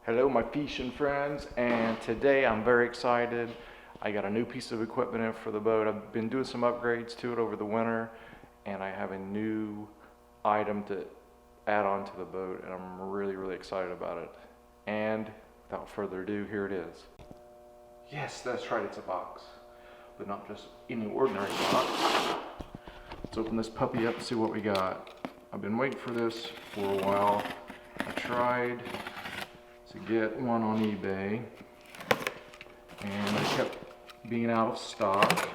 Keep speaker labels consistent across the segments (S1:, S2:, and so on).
S1: Hello my fishing friends, and today I'm very excited. I got a new piece of equipment in for the boat. I've been doing some upgrades to it over the winter, and I have a new item to add on to the boat, and I'm really excited about it. And without further ado, here it is. Yes, that's right, it's a box, but not just any ordinary box. Let's open this puppy up and see what we got. I've been waiting for this for a while. I tried to get one on eBay, and I kept being out of stock.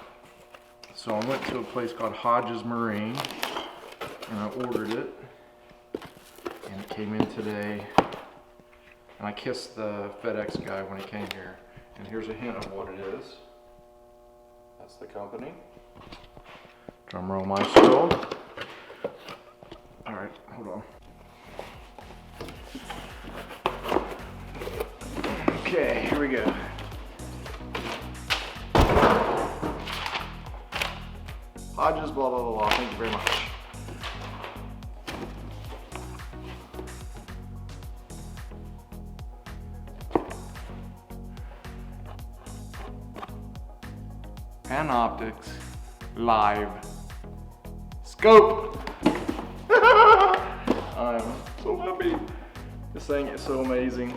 S1: So I went to a place called Hodges Marine, and I ordered it, and it came in today. And I kissed the FedEx guy when he came here. And here's a hint of what it is. That's the company. Drum roll maestro. All right, hold on. Okay, here we go. Hodges, blah, blah, blah, blah. Thank you very much. Panoptix Livescope. I'm so happy. This thing is so amazing.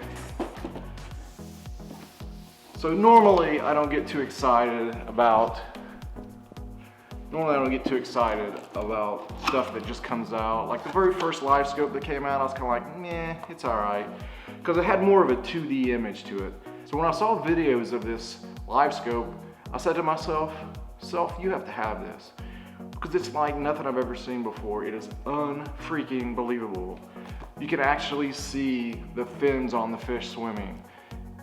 S1: So normally I don't get too excited about stuff that just comes out. Like the very first Livescope that came out, I was kind of like, meh, it's all right, because it had more of a 2D image to it. So when I saw videos of this Livescope, I said to myself, you have to have this, because it's like nothing I've ever seen before. It is unfreaking believable. You can actually see the fins on the fish swimming.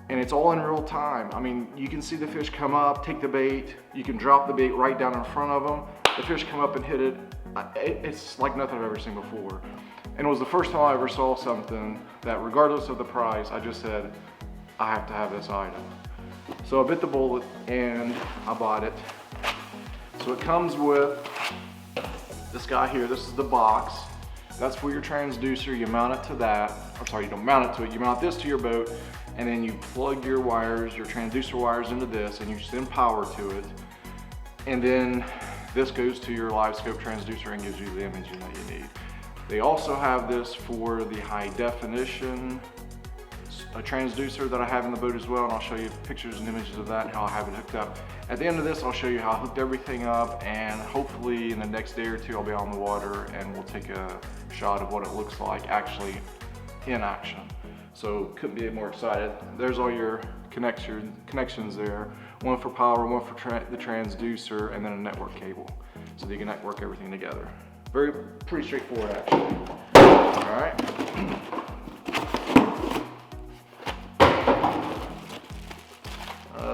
S1: And it's all in real time. I mean, you can see the fish come up, take the bait, you can drop the bait right down in front of them, the fish come up and hit it. It's like nothing I've ever seen before. And it was the first time I ever saw something that, regardless of the price, I just said, I have to have this item. So I bit the bullet and I bought it. So it comes with this guy here. This is the box. That's for your transducer. You mount it to that. I'm sorry, you don't mount it to it. You mount this to your boat, and then you plug your wires, your transducer wires, into this, and you send power to it. And then this goes to your Livescope transducer and gives you the imaging that you need. They also have this for the high definition transducer that I have in the boat as well, and I'll show you pictures and images of that and how I have it hooked up. At the end of this, I'll show you how I hooked everything up, and hopefully in the next day or two I'll be on the water and we'll take a shot of what it looks like actually in action. So couldn't be more excited. There's all your connections there. One for power, one for the transducer, and then a network cable. So that you can network everything together. Pretty straightforward actually. All right.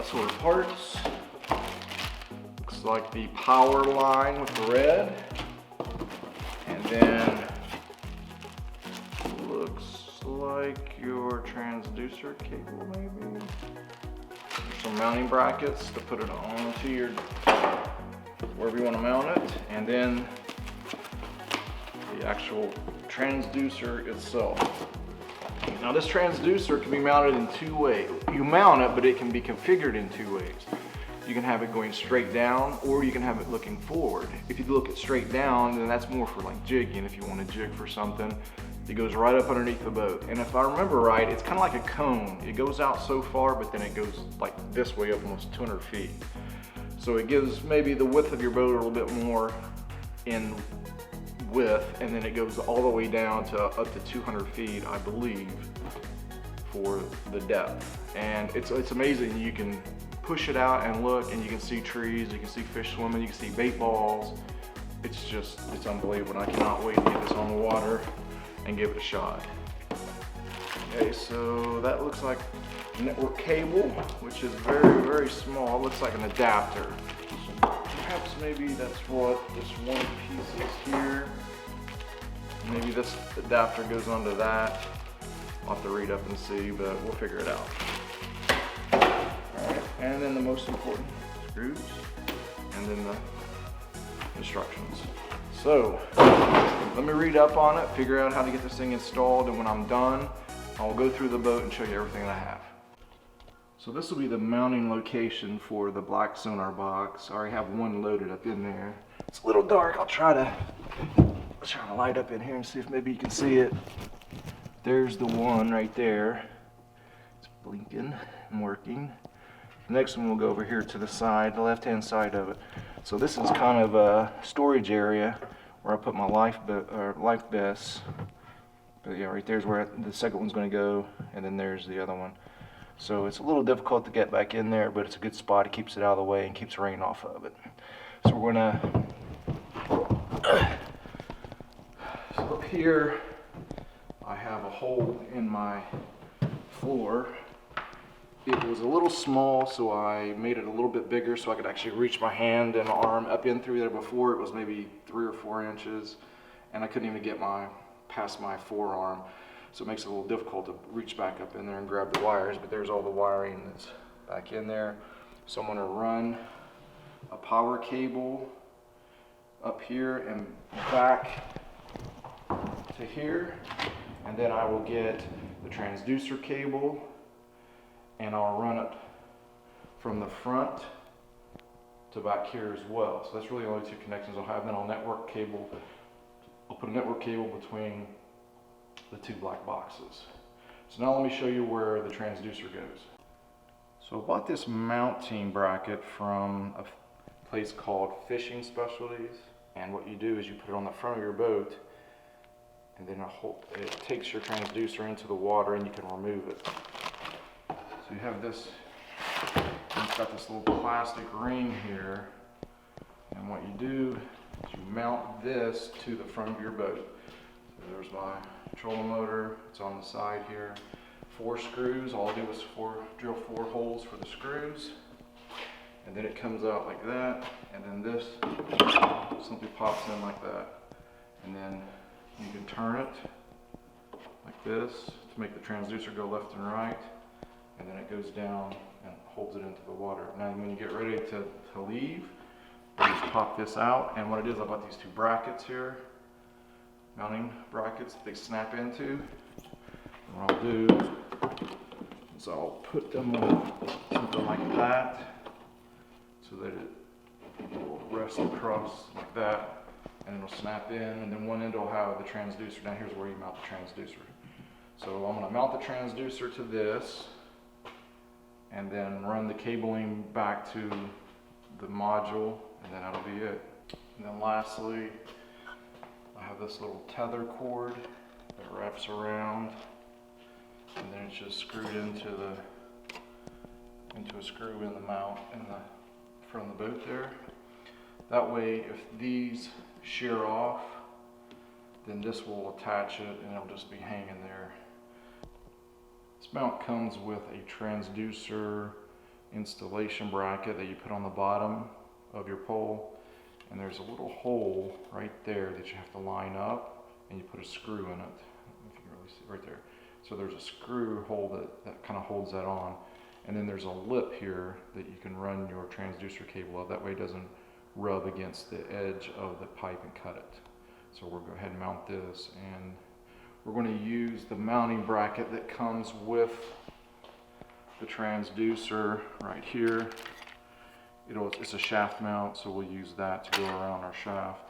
S1: Sort of parts. Looks like the power line with the red. And then looks like your transducer cable maybe. There's some mounting brackets to put it onto your, wherever you want to mount it. And then the actual transducer itself. Now this transducer can be mounted in two ways. You mount it, but it can be configured in two ways. You can have it going straight down, or you can have it looking forward. If you look at straight down, then that's more for like jigging. If you want to jig for something, it goes right up underneath the boat. And if I remember right, it's kind of like a cone. It goes out so far, but then it goes like this way up almost 200 feet. So it gives maybe the width of your boat a little bit more in width, and then it goes all the way down to up to 200 feet, I believe, for the depth. And it's amazing. You can push it out and look, and you can see trees, you can see fish swimming, you can see bait balls. It's unbelievable. And I cannot wait to get this on the water and give it a shot. Okay, so that looks like a network cable, which is very small. It looks like an adapter. Perhaps maybe that's what this one piece is here. Maybe this adapter goes onto that. I'll have to read up and see, but we'll figure it out. Alright, and then the most important screws, and then the instructions. So, let me read up on it, figure out how to get this thing installed, and when I'm done, I'll go through the boat and show you everything that I have. So this will be the mounting location for the black sonar box. I already have one loaded up in there. It's a little dark. I'll try to light up in here and see if maybe you can see it. There's the one right there. It's blinking and working. The next one will go over here to the side, the left-hand side of it. So this is kind of a storage area where I put my life vests. But yeah, right there's where the second one's going to go, and then there's the other one. So it's a little difficult to get back in there, but it's a good spot. It keeps it out of the way and keeps rain off of it. So we're gonna, so up here, I have a hole in my floor. It was a little small, so I made it a little bit bigger so I could actually reach my hand and arm up in through there. Before it was maybe 3 or 4 inches, and I couldn't even get past my forearm. So it makes it a little difficult to reach back up in there and grab the wires, but there's all the wiring that's back in there. So I'm gonna run a power cable up here and back to here, and then I will get the transducer cable and I'll run it from the front to back here as well. So that's really the only 2 connections I'll have. Then I'll network cable. I'll put a network cable between the 2 black boxes. So now let me show you where the transducer goes. So I bought this mounting bracket from a place called Fishing Specialties, and what you do is you put it on the front of your boat, and then it takes your transducer into the water and you can remove it. So you have this, it's got this little plastic ring here, and what you do is you mount this to the front of your boat. So there's my trolling motor, it's on the side here. 4 screws, all I do is drill 4 holes for the screws, and then it comes out like that, and then this simply pops in like that, and then you can turn it like this to make the transducer go left and right, and then it goes down and holds it into the water. Now when you get ready to leave, you just pop this out, and what it is, I bought these 2 brackets here, mounting brackets that they snap into. And what I'll do is I'll put them on something like that so that it will rest across like that, and it'll snap in, and then one end will have the transducer. Now here's where you mount the transducer. So I'm going to mount the transducer to this and then run the cabling back to the module, and then that'll be it. And then lastly, I have this little tether cord that wraps around, and then it's just screwed into a screw in the mount in the front of the boat there. That way, if these shear off, then this will attach it and it'll just be hanging there. This mount comes with a transducer installation bracket that you put on the bottom of your pole, and there's a little hole right there that you have to line up, and you put a screw in it, if you can really see right there. So there's a screw hole that kind of holds that on, and then there's a lip here that you can run your transducer cable of. That way it doesn't rub against the edge of the pipe and cut it. So we'll go ahead and mount this, and we're going to use the mounting bracket that comes with the transducer right here. It's a shaft mount, so we'll use that to go around our shaft.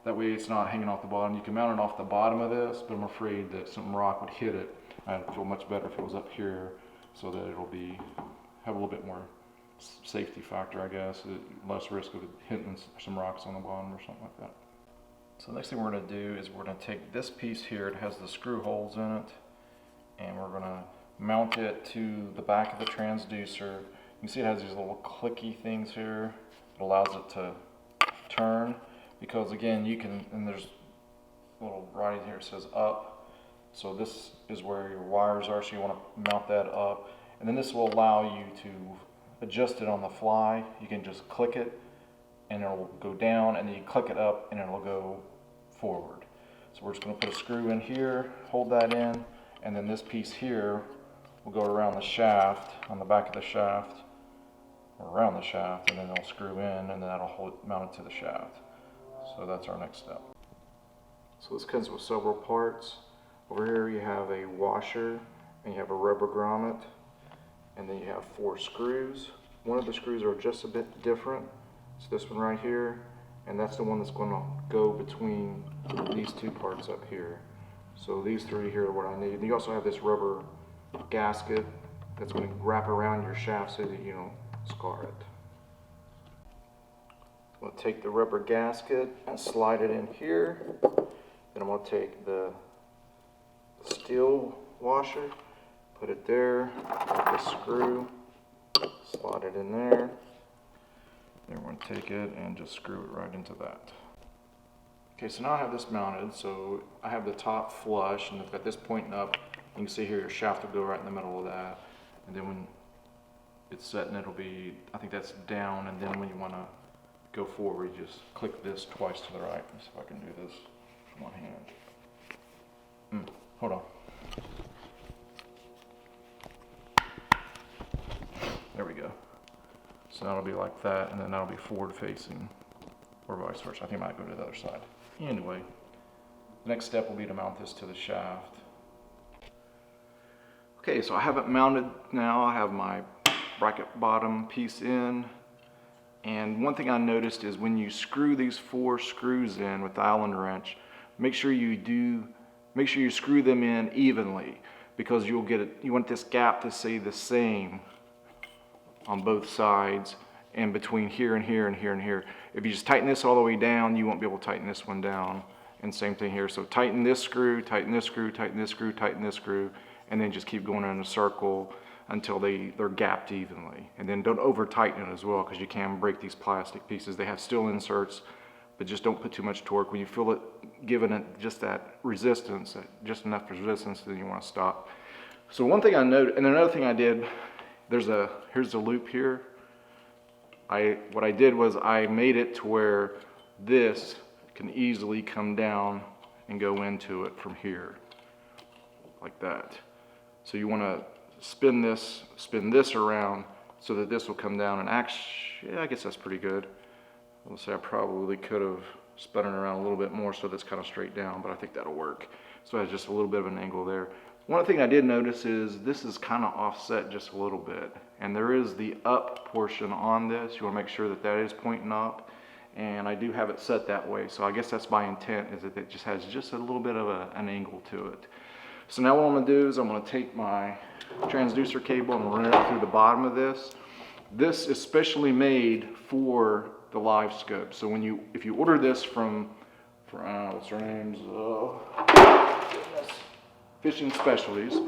S1: That way it's not hanging off the bottom. You can mount it off the bottom of this, but I'm afraid that some rock would hit it. I'd feel much better if it was up here, so that it'll have a little bit more safety factor, I guess, less risk of it hitting some rocks on the bottom or something like that. So the next thing we're going to do is we're going to take this piece here, it has the screw holes in it, and we're going to mount it to the back of the transducer. You can see it has these little clicky things here. It allows it to turn, because again, you can, and there's a little right here, it says up. So this is where your wires are, so you want to mount that up. And then this will allow you to adjust it on the fly. You can just click it and it'll go down, and then you click it up and it'll go forward. So we're just going to put a screw in here, hold that in, and then this piece here will go around the shaft, on the back of the shaft, or around the shaft, and then it'll screw in, and then that'll mount it to the shaft. So that's our next step. So this comes with several parts. Over here you have a washer and you have a rubber grommet, and then you have 4 screws. One of the screws are just a bit different. It's this one right here, and that's the one that's going to go between these 2 parts up here. So these 3 here are what I need. And you also have this rubber gasket that's going to wrap around your shaft so that you don't scar it. I'm going to take the rubber gasket and slide it in here. Then I'm going to take the steel washer, put it there, take the screw, slide it in there. Then we're going to take it and just screw it right into that. Okay, so now I have this mounted, so I have the top flush and I've got this pointing up. You can see here your shaft will go right in the middle of that. And then when it's setting, it'll be, I think that's down, and then when you want to go forward, you just click this twice to the right. Let's see if I can do this with one hand. Hold on. There we go. So that'll be like that, and then that'll be forward facing, or vice versa. I think I might go to the other side. Anyway, the next step will be to mount this to the shaft. Okay, so I have it mounted now. I have my bracket bottom piece in. And one thing I noticed is when you screw these 4 screws in with the Allen wrench, make sure you screw them in evenly, because you'll get it. You want this gap to stay the same on both sides, and between here and here and here and here. If you just tighten this all the way down, you won't be able to tighten this one down. And same thing here. So tighten this screw, tighten this screw, tighten this screw, tighten this screw, and then just keep going in a circle until they're gapped evenly. And then don't over tighten it as well, because you can break these plastic pieces. They have steel inserts, but just don't put too much torque. When you feel it giving it just that resistance, just enough resistance, then you want to stop. So one thing I noted, and another thing I did, here's the loop here. What I did was I made it to where this can easily come down and go into it from here, like that. So you want to spin this around so that this will come down, and actually, yeah, I guess that's pretty good. I'll say I probably could have spun it around a little bit more so that's kind of straight down, but I think that'll work. So it has just a little bit of an angle there. One thing I did notice is this is kind of offset just a little bit, and there is the up portion on this. You want to make sure that that is pointing up, and I do have it set that way. So I guess that's my intent, is that it just has just a little bit of an angle to it. So now what I'm going to do is I'm going to take my transducer cable and run it up through the bottom of this. This is specially made for the Livescope. So if you order this from what's her name's Fishing Specialties,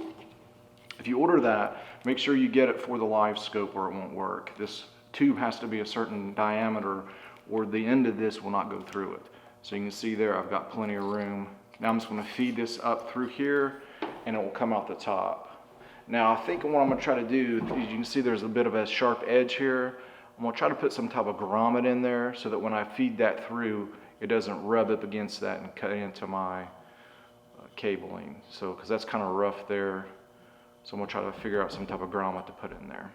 S1: if you order that, make sure you get it for the Livescope or it won't work. This tube has to be a certain diameter or the end of this will not go through it. So you can see there I've got plenty of room. Now I'm just going to feed this up through here and it will come out the top. Now I think what I'm going to try to do, as you can see there's a bit of a sharp edge here. I'm going to try to put some type of grommet in there so that when I feed that through, it doesn't rub up against that and cut into my cabling. So, because that's kind of rough there. So I'm going to try to figure out some type of grommet to put in there.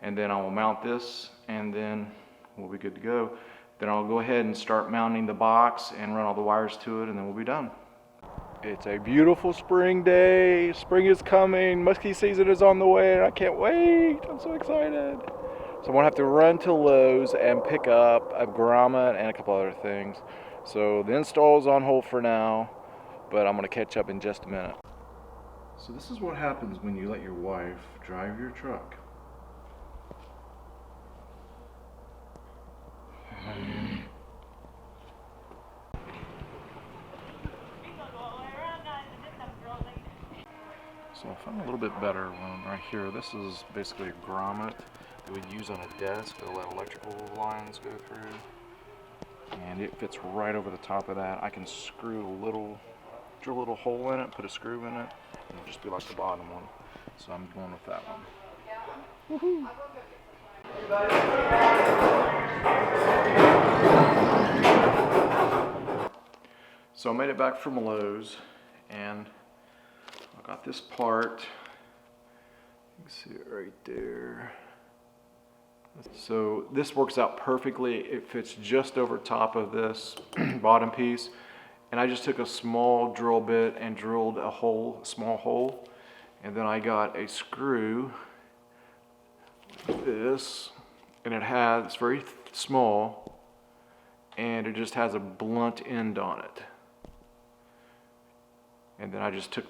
S1: And then I will mount this and then we'll be good to go. Then I'll go ahead and start mounting the box and run all the wires to it, and then we'll be done. It's a beautiful spring day. Spring is coming. Muskie season is on the way, and I can't wait. I'm so excited. So I'm gonna have to run to Lowe's and pick up a grommet and a couple other things. So the install is on hold for now, but I'm gonna catch up in just a minute. So this is what happens when you let your wife drive your truck. So I found a little bit better one right here. This is basically a grommet that we'd use on a desk to let electrical lines go through. And it fits right over the top of that. I can drill a little hole in it, put a screw in it, and it'll just be like the bottom one. So I'm going with that one. Woohoo! So I made it back from Lowe's and I got this part. You can see it right there. So this works out perfectly. It fits just over top of this bottom piece. And I just took a small drill bit and drilled a small hole. And then I got a screw like this, and it's very small, and it just has a blunt end on it. And then I just took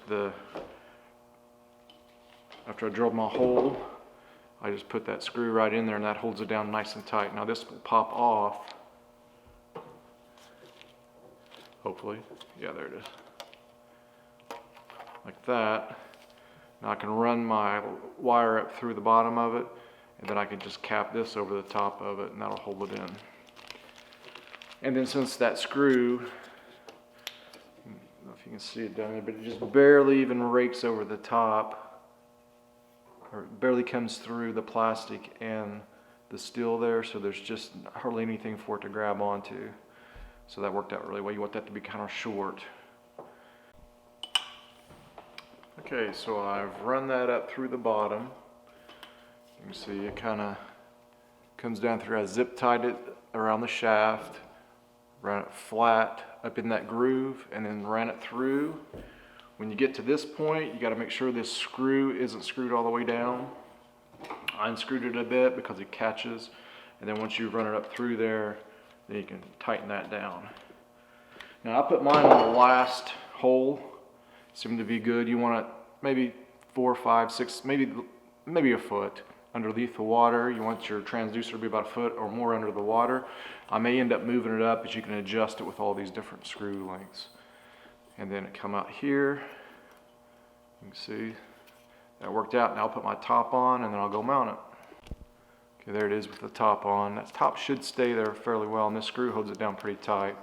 S1: after I drilled my hole, I just put that screw right in there, and that holds it down nice and tight. Now this will pop off, hopefully. Yeah, there it is. Like that. Now I can run my wire up through the bottom of it, and then I can just cap this over the top of it, and that'll hold it in. And then since that screw, I don't know if you can see it down there, but it just barely even rakes over the top, or it barely comes through the plastic and the steel there, so there's just hardly anything for it to grab onto. So that worked out really well. You want that to be kind of short. Okay, so I've run that up through the bottom. You can see it kind of comes down through. I zip tied it around the shaft, ran it flat up in that groove, and then ran it through. When you get to this point, you got to make sure this screw isn't screwed all the way down. I unscrewed it a bit because it catches, and then once you run it up through there, then you can tighten that down. Now I put mine on the last hole. Seemed to be good. You want it maybe 4, 5, 6, maybe a foot underneath the water. You want your transducer to be about a foot or more under the water. I may end up moving it up, but you can adjust it with all these different screw lengths. And then it come out here. You can see that worked out. Now I'll put my top on, and then I'll go mount it. Okay, there it is with the top on. That top should stay there fairly well, and this screw holds it down pretty tight.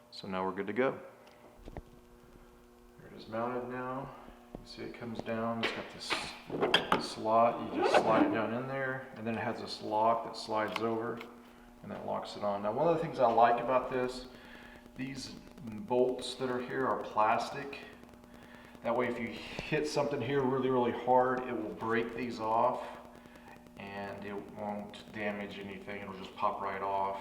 S1: So now we're good to go. There it is mounted now. You see it comes down. It's got this slot. You just slide it down in there, and then it has this lock that slides over, and that locks it on. Now one of the things I like about this, these bolts that are here are plastic. That way if you hit something here really, really hard, it will break these off, and it won't damage anything. It'll just pop right off.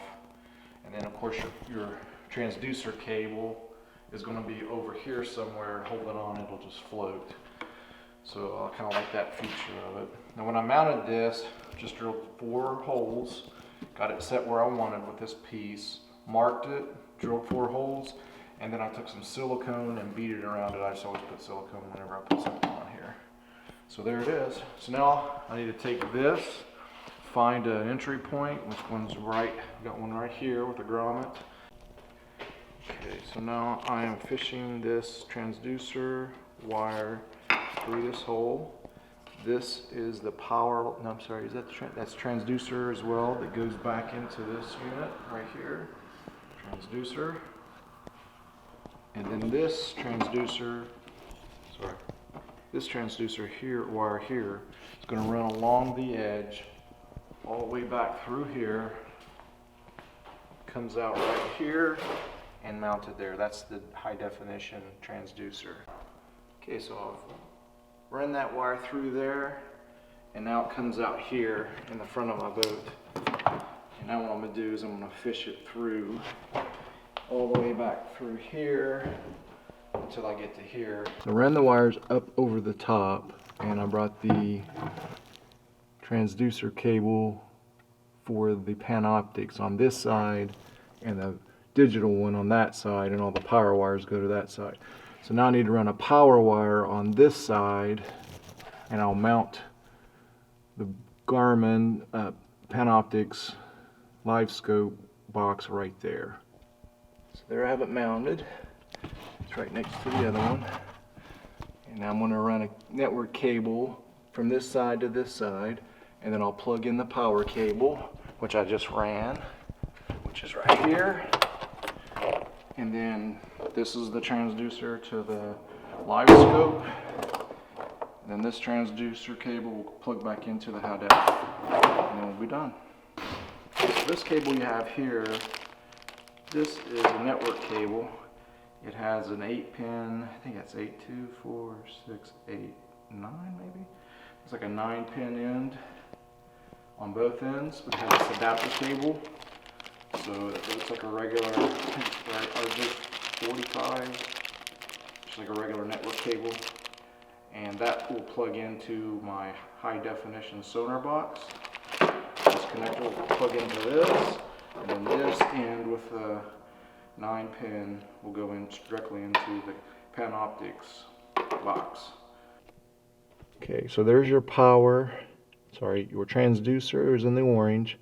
S1: And then of course your transducer cable is going to be over here somewhere. Hold it on, it'll just float. So I kind of like that feature of it. Now when I mounted this, just drilled 4 holes, got it set where I wanted with this piece, marked it, drilled 4 holes, and then I took some silicone and beat it around it. I just always put silicone whenever I put something on here. So there it is. So now I need to take this, find an entry point, which one's right. Got one right here with a grommet. Okay, so now I am fishing this transducer wire through this hole. This is the power, no, I'm sorry, is that that's transducer as well that goes back into this unit right here. Transducer. And then this transducer, this transducer here, wire here, is going to run along the edge all the way back through here, comes out right here, and mounted there. That's the high definition transducer. Okay, so I've run that wire through there, and now it comes out here in the front of my boat. And now what I'm going to do is I'm going to fish it through all the way back through here until I get to here. I ran the wires up over the top, and I brought the transducer cable for the Panoptix on this side and the digital one on that side, and all the power wires go to that side. So now I need to run a power wire on this side, and I'll mount the Garmin Panoptix Livescope box right there. So there I have it mounted. It's right next to the other one. And now I'm going to run a network cable from this side to this side, and then I'll plug in the power cable, which I just ran, which is right here. And then this is the transducer to the Livescope. And then this transducer cable will plug back into the high def, and then we'll be done. So this cable you have here, this is a network cable. It has an 8-pin, I think that's 8, 2, 4, 6, 8, 9 maybe. It's like a 9-pin end on both ends, but it has this adapter cable. So it looks like a regular, I think it's RJ45, just like a regular network cable. and that will plug into my high definition sonar box. This connector will plug into this, and then this end with the 9-pin will go in directly into the Panoptix box. Okay, so there's your power. Sorry, your transducer is in the orange,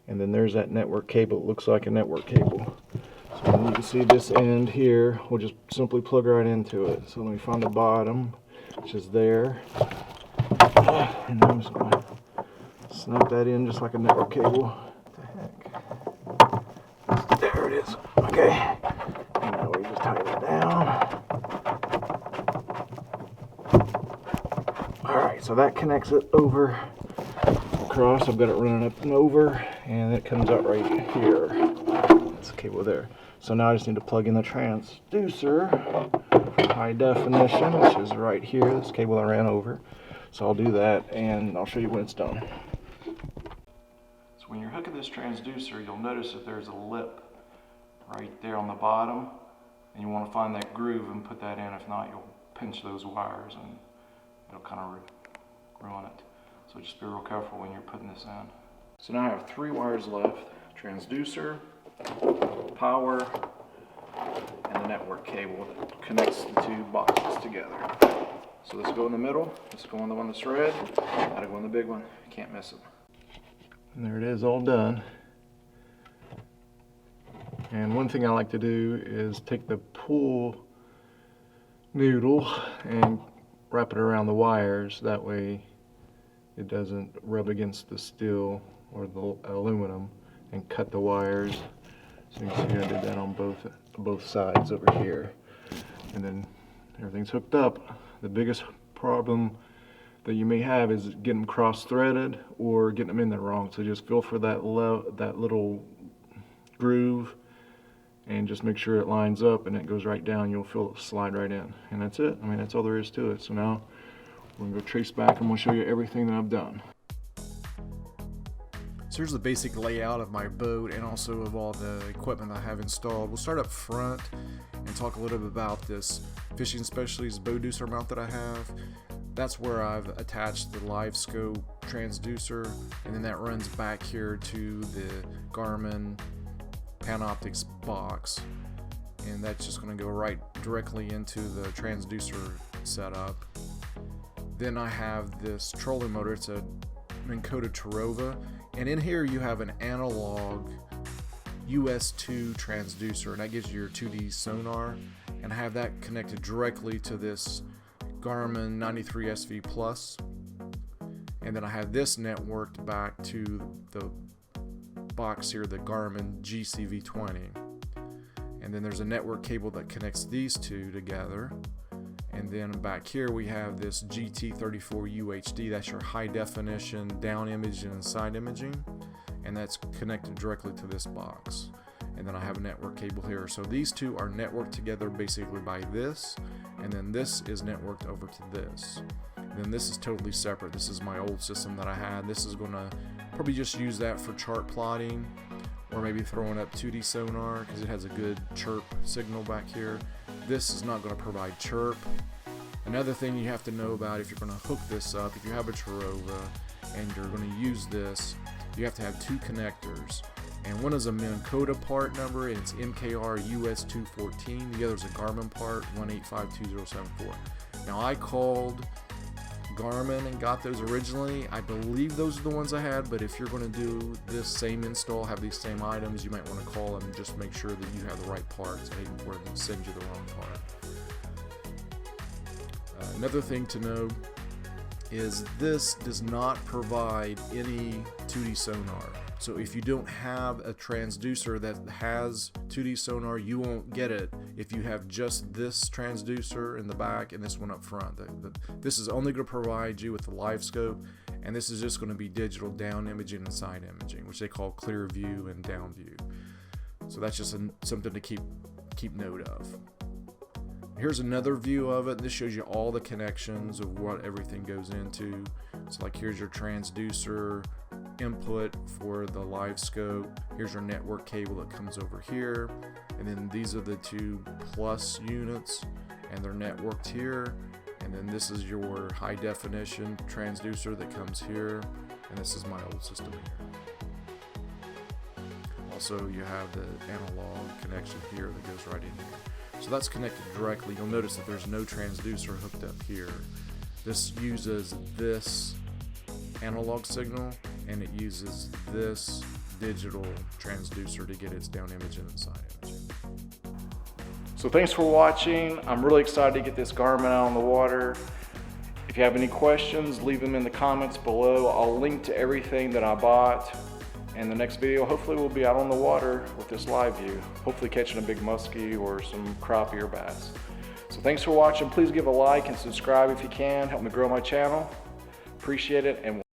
S1: and then there's that network cable. It looks like a network cable. So you can see this end here, we'll just simply plug right into it. So let me find the bottom, which is there. And then I'm just going to snap that in just like a network cable. What the heck? There it is. Okay. And now we just tighten it down. Alright, so that connects it over across. I've got it running up and over, and it comes out right here. That's the cable there. So now I just need to plug in the transducer, high definition, which is right here, this cable I ran over. So I'll do that, and I'll show you when it's done. So when you're hooking this transducer, you'll notice that there's a lip right there on the bottom, and you want to find that groove and put that in. If not, you'll pinch those wires and it'll kind of ruin it. So just be real careful when you're putting this in. So now I have 3 wires left: transducer, power, and the network cable that connects the 2 boxes together. So this will go in the middle, this will go on the one that's red, that'll go in the big one. You can't miss it. And there it is, all done. And one thing I like to do is take the pool noodle and wrap it around the wires. That way it doesn't rub against the steel or the aluminum and cut the wires. So you can see I did that on both sides over here. And then everything's hooked up. The biggest problem that you may have is getting them cross-threaded or getting them in there wrong. So just feel for that little groove and just make sure it lines up and it goes right down. You'll feel it slide right in. And that's it. I mean, that's all there is to it. So now we're going to go trace back and we'll show you everything that I've done.
S2: So here's the basic layout of my boat and also of all the equipment I have installed. We'll start up front and talk a little bit about this Fishing Specialties bow deucer mount that I have. That's where I've attached the Livescope transducer, and then that runs back here to the Garmin Panoptix box, and that's just going to go right directly into the transducer setup. Then I have this trolling motor. It's a Minn Kota Tarova, and in here you have an analog US2 transducer, and that gives you your 2D sonar, and I have that connected directly to this Garmin 93 SV Plus, and then I have this networked back to the box here, the Garmin GCV20, and then there's a network cable that connects these two together. And then back here we have this GT34 UHD, that's your high definition down imaging and side imaging, and that's connected directly to this box. And then I have a network cable here. So these two are networked together basically by this, and then this is networked over to this. And then this is totally separate. This is my old system that I had. This is gonna probably just use that for chart plotting, or maybe throwing up 2D sonar because it has a good chirp signal back here. This is not going to provide chirp. Another thing you have to know about if you're going to hook this up, if you have a Tarova and you're going to use this, you have to have 2 connectors. And one is a Minn Kota part number, and it's MKR US214. The other is a Garmin part, 1852074. Now I called Garmin and got those originally. I believe those are the ones I had, but if you're going to do this same install, have these same items, you might want to call them and just make sure that you have the right parts. I hate for them to send you the wrong part. Another thing to know is this does not provide any 2D sonar. So if you don't have a transducer that has 2D sonar, you won't get it if you have just this transducer in the back and this one up front. This is only going to provide you with the Livescope, and this is just going to be digital down imaging and side imaging, which they call clear view and down view. So that's just something to keep note of. Here's another view of it. This shows you all the connections of what everything goes into. So like here's your transducer input for the Livescope. Here's your network cable that comes over here. And then these are the 2 plus units, and they're networked here. And then this is your high definition transducer that comes here, and this is my old system here. Also, you have the analog connection here that goes right in here. So that's connected directly. You'll notice that there's no transducer hooked up here. This uses this analog signal, and it uses this digital transducer to get its down image and inside image.
S1: So thanks for watching. I'm really excited to get this Garmin out on the water. If you have any questions, leave them in the comments below. I'll link to everything that I bought. And the next video, hopefully we'll be out on the water with this live view, hopefully catching a big muskie or some crappie or bass. So thanks for watching. Please give a like and subscribe if you can. Help me grow my channel. Appreciate it. And